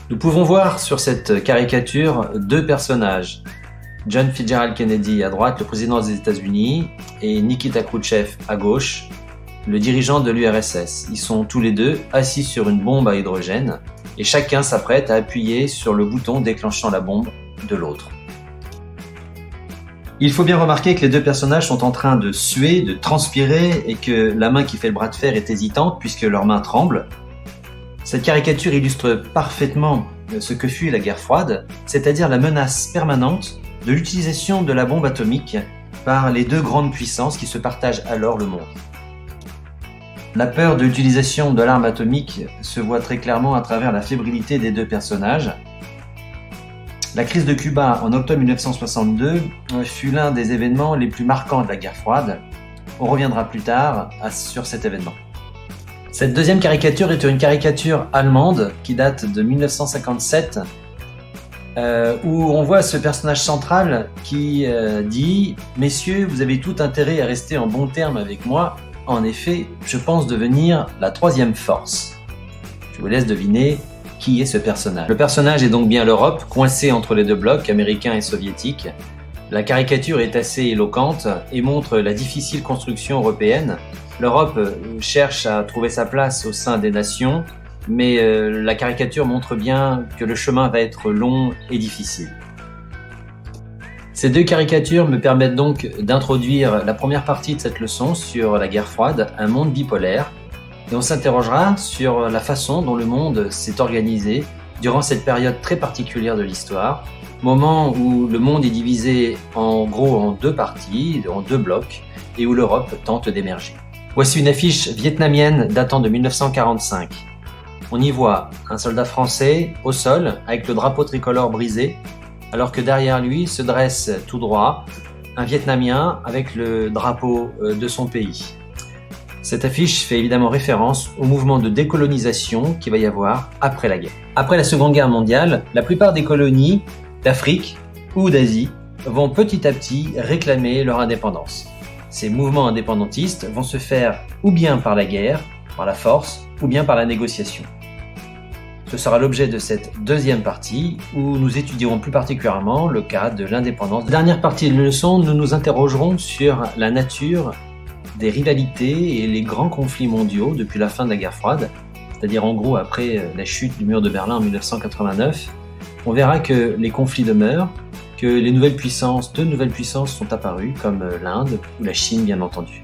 Nous pouvons voir sur cette caricature deux personnages. John Fitzgerald Kennedy à droite, le président des États-Unis, et Nikita Khrouchtchev à gauche, le dirigeant de l'URSS. Ils sont tous les deux assis sur une bombe à hydrogène et chacun s'apprête à appuyer sur le bouton déclenchant la bombe de l'autre. Il faut bien remarquer que les deux personnages sont en train de suer, de transpirer et que la main qui fait le bras de fer est hésitante puisque leurs mains tremblent. Cette caricature illustre parfaitement ce que fut la guerre froide, c'est-à-dire la menace permanente de l'utilisation de la bombe atomique par les deux grandes puissances qui se partagent alors le monde. La peur de l'utilisation de l'arme atomique se voit très clairement à travers la fébrilité des deux personnages. La crise de Cuba en octobre 1962 fut l'un des événements les plus marquants de la guerre froide. On reviendra plus tard sur cet événement. Cette deuxième caricature est une caricature allemande qui date de 1957 où on voit ce personnage central qui dit « Messieurs, vous avez tout intérêt à rester en bons termes avec moi. En effet, je pense devenir la troisième force. » Je vous laisse deviner qui est ce personnage. Le personnage est donc bien l'Europe, coincée entre les deux blocs, américains et soviétiques. La caricature est assez éloquente et montre la difficile construction européenne. L'Europe cherche à trouver sa place au sein des nations, mais la caricature montre bien que le chemin va être long et difficile. Ces deux caricatures me permettent donc d'introduire la première partie de cette leçon sur la guerre froide, un monde bipolaire, et on s'interrogera sur la façon dont le monde s'est organisé durant cette période très particulière de l'histoire, moment où le monde est divisé en gros en deux parties, en deux blocs, et où l'Europe tente d'émerger. Voici une affiche vietnamienne datant de 1945. On y voit un soldat français au sol avec le drapeau tricolore brisé, alors que derrière lui se dresse tout droit un Vietnamien avec le drapeau de son pays. Cette affiche fait évidemment référence au mouvement de décolonisation qu'il va y avoir après la guerre. Après la Seconde Guerre mondiale, la plupart des colonies d'Afrique ou d'Asie vont petit à petit réclamer leur indépendance. Ces mouvements indépendantistes vont se faire ou bien par la guerre, par la force, ou bien par la négociation. Ce sera l'objet de cette deuxième partie où nous étudierons plus particulièrement le cas de l'indépendance. Dernière partie de la leçon, nous nous interrogerons sur la nature des rivalités et les grands conflits mondiaux depuis la fin de la guerre froide, c'est-à-dire en gros après la chute du mur de Berlin en 1989. On verra que les conflits demeurent, que deux nouvelles puissances sont apparues, comme l'Inde ou la Chine bien entendu.